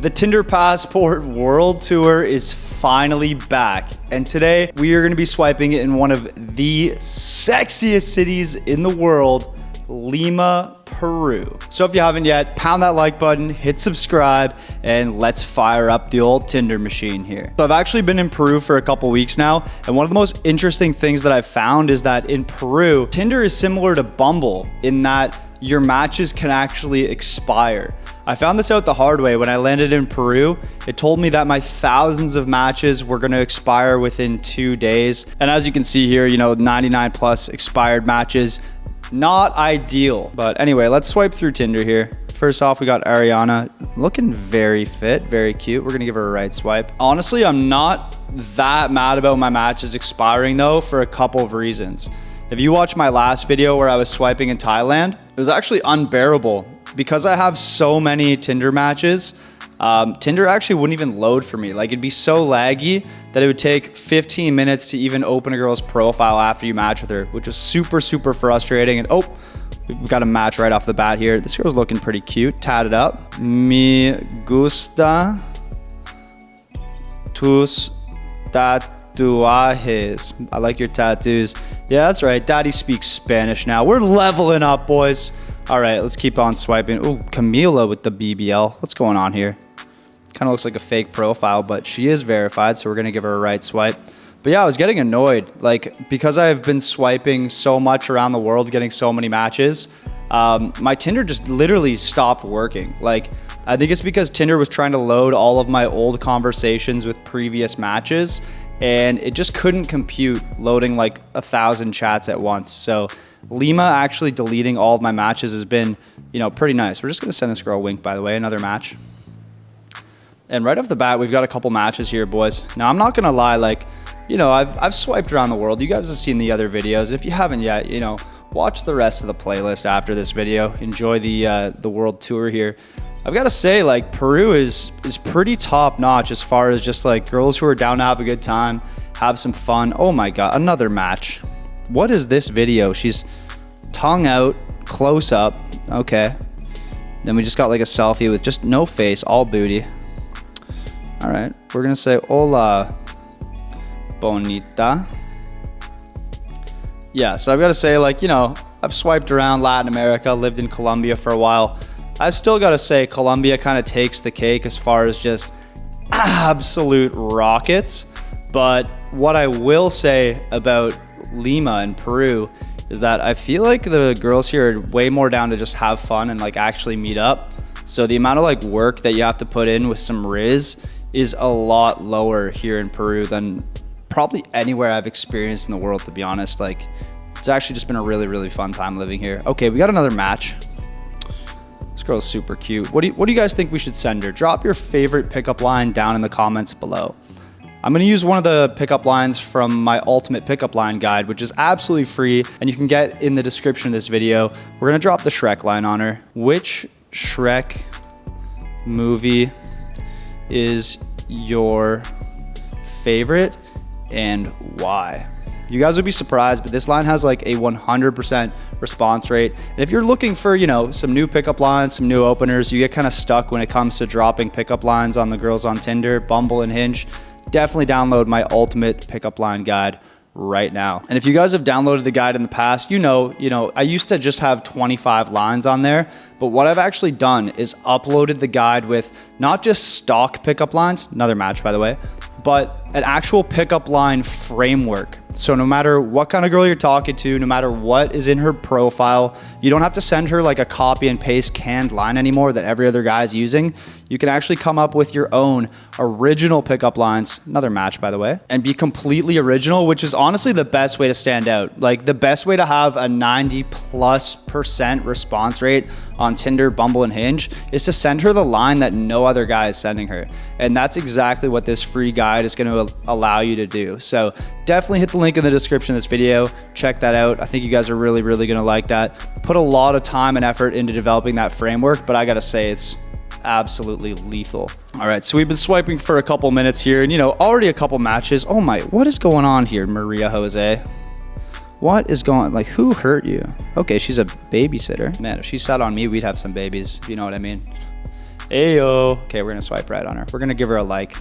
The Tinder Passport World Tour is finally back, and today we are going to be swiping in one of the sexiest cities in the world, Lima, Peru. So if you haven't yet, pound that like button, hit subscribe, and let's fire up the old Tinder machine here. So I've actually been in Peru for a couple weeks now, and one of the most interesting things that I've found is that in Peru, Tinder is similar to Bumble in that your matches can actually expire. I found this out the hard way when I landed in Peru. It told me that my thousands of matches were going to expire within 2 days. And as you can see here, 99 plus expired matches. Not ideal. But anyway, let's swipe through Tinder here. First off, we got Ariana looking very fit, very cute. We're going to give her a right swipe. Honestly, I'm not that mad about my matches expiring though for a couple of reasons. If you watched my last video where I was swiping in Thailand, it was actually unbearable. Because I have so many Tinder matches, Tinder actually wouldn't even load for me. Like, it'd be so laggy that it would take 15 minutes to even open a girl's profile after you match with her, which is super, super frustrating. And oh, we've got a match right off the bat here. This girl's looking pretty cute, tatted up. Me gusta tus tatuajes. I like your tattoos. Yeah, that's right. Daddy speaks Spanish now. We're leveling up, boys. All right, let's keep on swiping. Oh, Camila with the BBL. What's going on here? Kind of looks like a fake profile, but she is verified, so we're going to give her a right swipe. But yeah, I was getting annoyed. Like, because I've been swiping so much around the world, getting so many matches, my Tinder just literally stopped working. Like, I think it's because Tinder was trying to load all of my old conversations with previous matches, and it just couldn't compute loading like 1,000 chats at once. So Lima actually deleting all of my matches has been, pretty nice. We're just gonna send this girl a wink, by the way, another match. And right off the bat, we've got a couple matches here, boys. Now, I'm not gonna lie, like, I've swiped around the world. You guys have seen the other videos. If you haven't yet, watch the rest of the playlist after this video. Enjoy the world tour here. I've got to say, like, Peru is pretty top notch as far as just like girls who are down to have a good time, have some fun. Oh my God, another match. What is this video? She's tongue out, close up. Okay. Then we just got like a selfie with just no face, all booty. All right. We're going to say, hola, bonita. Yeah. So I've got to say, like, I've swiped around Latin America, lived in Colombia for a while. I still got to say Colombia kind of takes the cake as far as just absolute rockets. But what I will say about Lima and Peru is that I feel like the girls here are way more down to just have fun and like actually meet up. So the amount of like work that you have to put in with some riz is a lot lower here in Peru than probably anywhere I've experienced in the world, to be honest. Like, it's actually just been a really, really fun time living here. Okay, we got another match. This girl's super cute. What do you guys think we should send her? Drop your favorite pickup line down in the comments below. I'm going to use one of the pickup lines from my ultimate pickup line guide, which is absolutely free, and you can get in the description of this video. We're going to drop the Shrek line on her. Which Shrek movie is your favorite and why? You guys would be surprised, but this line has like a 100% response rate. And if you're looking for, some new pickup lines, some new openers, you get kind of stuck when it comes to dropping pickup lines on the girls on Tinder, Bumble, and Hinge, definitely download my ultimate pickup line guide right now. And if you guys have downloaded the guide in the past, I used to just have 25 lines on there, but what I've actually done is uploaded the guide with not just stock pickup lines, another match by the way, but an actual pickup line framework. So no matter what kind of girl you're talking to, no matter what is in her profile, you don't have to send her like a copy and paste canned line anymore that every other guy is using. You can actually come up with your own original pickup lines, another match by the way, and be completely original, which is honestly the best way to stand out. Like, the best way to have a 90+% response rate on Tinder, Bumble, and Hinge is to send her the line that no other guy is sending her. And that's exactly what this free guide is going to allow you to do. So definitely hit the link in the description of this video. Check that out. I think you guys are really, really going to like that. Put a lot of time and effort into developing that framework, but I got to say it's absolutely lethal. All right, so we've been swiping for a couple minutes here and already a couple matches. Oh my, what is going on here, Maria Jose? What is going, like, who hurt you? Okay, she's a babysitter. Man, if she sat on me, we'd have some babies, if you know what I mean. Ayo. Okay, we're gonna swipe right on her. We're gonna give her a like.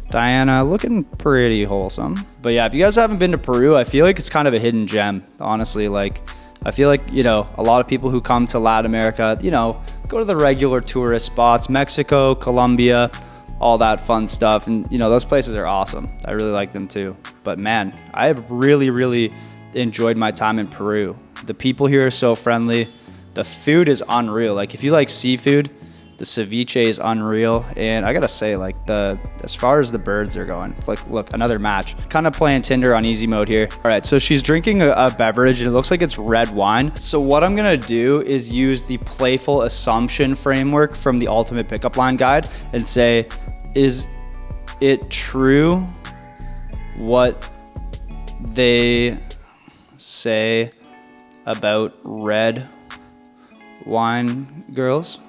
Diana, looking pretty wholesome. But yeah, if you guys haven't been to Peru, I feel like it's kind of a hidden gem, honestly. Like, I feel like, you know, a lot of people who come to Latin America, you know, go to the regular tourist spots, Mexico, Colombia, all that fun stuff. And, you know, those places are awesome. I really like them too. But man, I have really, really enjoyed my time in Peru. The people here are so friendly. The food is unreal. Like, if you like seafood, the ceviche is unreal. And I gotta say, like, as far as the birds are going, like, look, another match. Kind of playing Tinder on easy mode here. All right, so she's drinking a beverage and it looks like it's red wine. So what I'm gonna do is use the playful assumption framework from the Ultimate Pickup Line Guide and say, is it true what they say about red wine girls?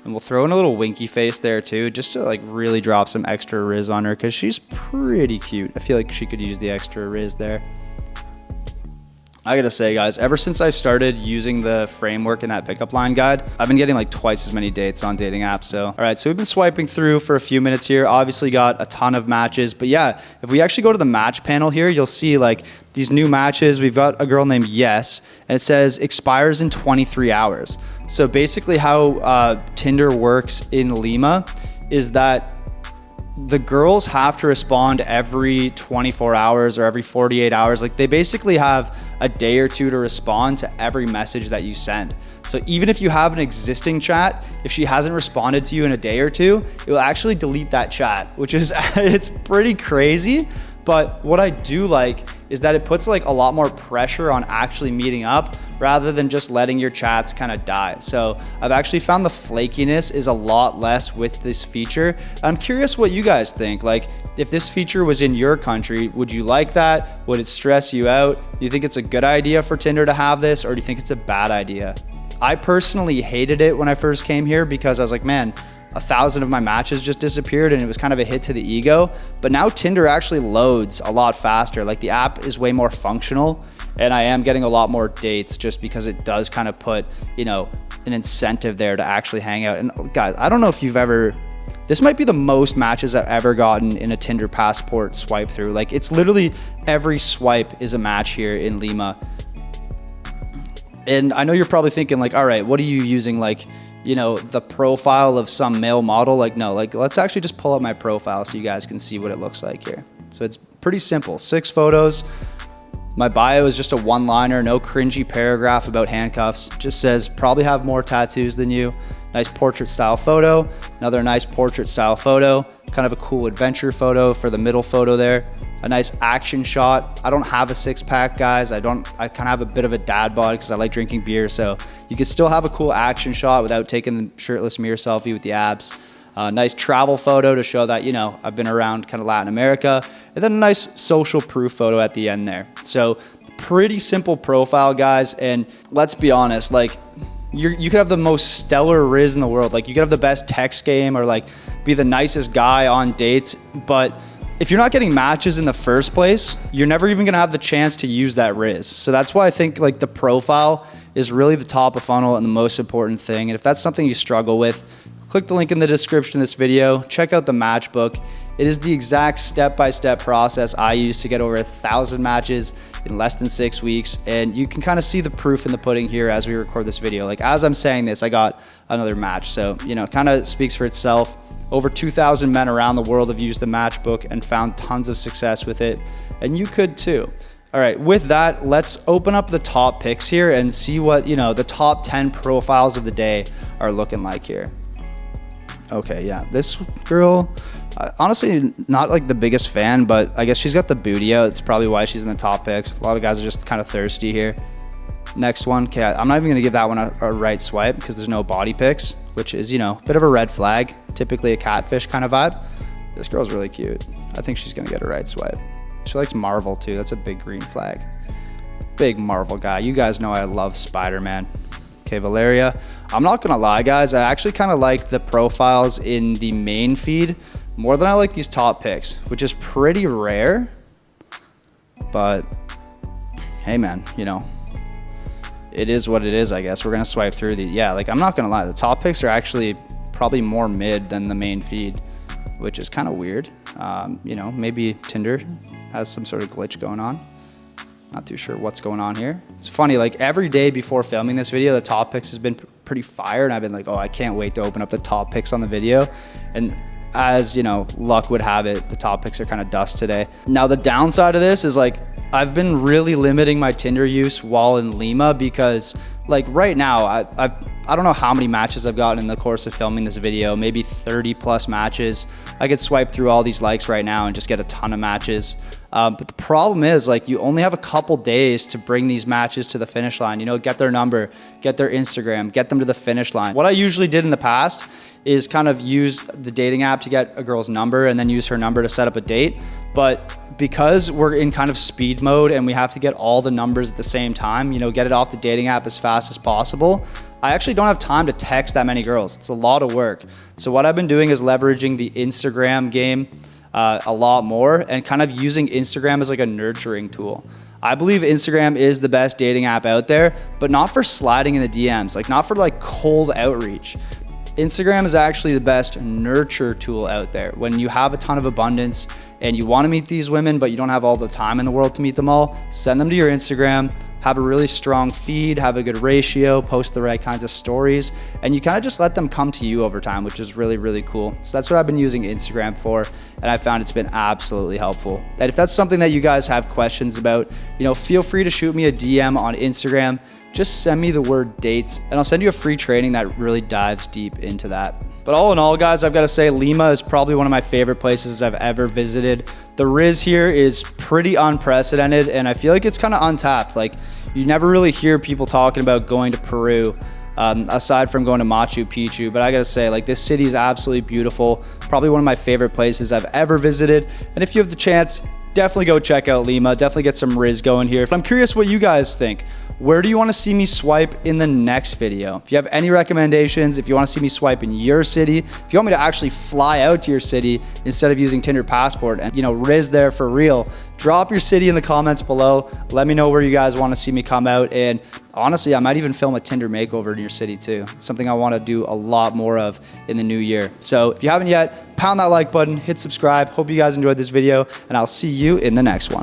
And we'll throw in a little winky face there too, just to like really drop some extra riz on her, because she's pretty cute. I feel like she could use the extra riz there. I gotta say, guys, ever since I started using the framework in that pickup line guide, I've been getting like twice as many dates on dating apps. So, all right, so we've been swiping through for a few minutes here. Obviously got a ton of matches, but yeah, if we actually go to the match panel here, you'll see like these new matches. We've got a girl named Yes, and it says expires in 23 hours. So basically how Tinder works in Lima is that the girls have to respond every 24 hours or every 48 hours. Like, they basically have a day or two to respond to every message that you send. So even if you have an existing chat, if she hasn't responded to you in a day or two, it will actually delete that chat, which is, it's pretty crazy. But what I do like is that it puts like a lot more pressure on actually meeting up rather than just letting your chats kind of die. So I've actually found the flakiness is a lot less with this feature. I'm curious what you guys think. Like, if this feature was in your country, would you like that? Would it stress you out? Do you think it's a good idea for Tinder to have this, or do you think it's a bad idea? I personally hated it when I first came here because I was like, man, 1,000 of my matches just disappeared and it was kind of a hit to the ego. But now Tinder actually loads a lot faster. Like, the app is way more functional, and I am getting a lot more dates just because it does kind of put, you know, an incentive there to actually hang out. And guys, I don't know if you've ever, this might be the most matches I've ever gotten in a Tinder passport swipe through. Like, it's literally every swipe is a match here in Lima. And I know you're probably thinking like, all right, what are you using? Like, you know, the profile of some male model? Like, no, like, let's actually just pull up my profile so you guys can see what it looks like here. So it's pretty simple, 6 photos. My bio is just a one-liner, no cringy paragraph about handcuffs. Just says, probably have more tattoos than you. Nice portrait style photo, another nice portrait style photo, kind of a cool adventure photo for the middle photo there. A nice action shot. I don't have a 6-pack, guys. I kind of have a bit of a dad bod because I like drinking beer. So you can still have a cool action shot without taking the shirtless mirror selfie with the abs. Nice travel photo to show that, you know, I've been around kind of Latin America. And then a nice social proof photo at the end there. So pretty simple profile, guys. And let's be honest, like, you could have the most stellar riz in the world. Like, you could have the best text game or like be the nicest guy on dates, but if you're not getting matches in the first place, you're never even gonna have the chance to use that riz. So that's why I think like the profile is really the top of funnel and the most important thing. And if that's something you struggle with, click the link in the description of this video, check out the matchbook. It is the exact step-by-step process I use to get over 1,000 matches in less than 6 weeks. And you can kind of see the proof in the pudding here as we record this video. Like, as I'm saying this, I got another match. So, you know, it kind of speaks for itself. Over 2,000 men around the world have used the matchbook and found tons of success with it. And you could too. All right, with that, let's open up the top picks here and see what, you know, the top 10 profiles of the day are looking like here. Okay, yeah, this girl, honestly, not like the biggest fan, but I guess she's got the booty out. It's probably why she's in the top picks. A lot of guys are just kind of thirsty here. Next one, okay, I'm not even gonna give that one a right swipe because there's no body pics, which is, you know, a bit of a red flag, typically a catfish kind of vibe. This girl's really cute. I think she's gonna get a right swipe. She likes Marvel too. That's a big green flag. Big Marvel guy. You guys know I love Spider-Man. Okay, Valeria. I'm not gonna lie, guys. I actually kind of like the profiles in the main feed more than I like these top picks, which is pretty rare. But hey, man, you know, it is what it is, I guess. We're gonna swipe through the, yeah, like I'm not gonna lie, the top picks are actually probably more mid than the main feed, which is kind of weird. You know, maybe Tinder has some sort of glitch going on. Not too sure what's going on here. It's funny, like every day before filming this video, the top picks has been pretty fire, and I've been like, oh, I can't wait to open up the top picks on the video. And as you know, luck would have it, the top picks are kind of dust today. Now the downside of this is like, I've been really limiting my Tinder use while in Lima because like right now, I don't know how many matches I've gotten in the course of filming this video, maybe 30 plus matches. I could swipe through all these likes right now and just get a ton of matches. But the problem is like you only have a couple days to bring these matches to the finish line, you know, get their number, get their Instagram, get them to the finish line. What I usually did in the past is kind of use the dating app to get a girl's number and then use her number to set up a date. But because we're in kind of speed mode and we have to get all the numbers at the same time, you know, get it off the dating app as fast as possible, I actually don't have time to text that many girls. It's a lot of work. So what I've been doing is leveraging the Instagram game a lot more and kind of using Instagram as like a nurturing tool. I believe Instagram is the best dating app out there, but not for sliding in the DMs, like not for like cold outreach. Instagram is actually the best nurture tool out there. When you have a ton of abundance and you want to meet these women, but you don't have all the time in the world to meet them all, send them to your Instagram, have a really strong feed, have a good ratio, post the right kinds of stories, and you kind of just let them come to you over time, which is really, really cool. So that's what I've been using Instagram for, and I found it's been absolutely helpful. And if that's something that you guys have questions about, you know, feel free to shoot me a DM on Instagram. Just send me the word dates and I'll send you a free training that really dives deep into that. But all in all, guys, I've got to say Lima is probably one of my favorite places I've ever visited. The Riz here is pretty unprecedented and I feel like it's kind of untapped. Like you never really hear people talking about going to Peru aside from going to Machu Picchu. But I got to say, like, this city is absolutely beautiful. Probably one of my favorite places I've ever visited. And if you have the chance, definitely go check out Lima. Definitely get some Riz going here. I'm curious what you guys think. Where do you want to see me swipe in the next video? If you have any recommendations, if you want to see me swipe in your city, if you want me to actually fly out to your city instead of using Tinder Passport and, you know, Riz there for real, drop your city in the comments below. Let me know where you guys want to see me come out. And honestly, I might even film a Tinder makeover in your city too. Something I want to do a lot more of in the new year. So if you haven't yet, pound that like button, hit subscribe. Hope you guys enjoyed this video and I'll see you in the next one.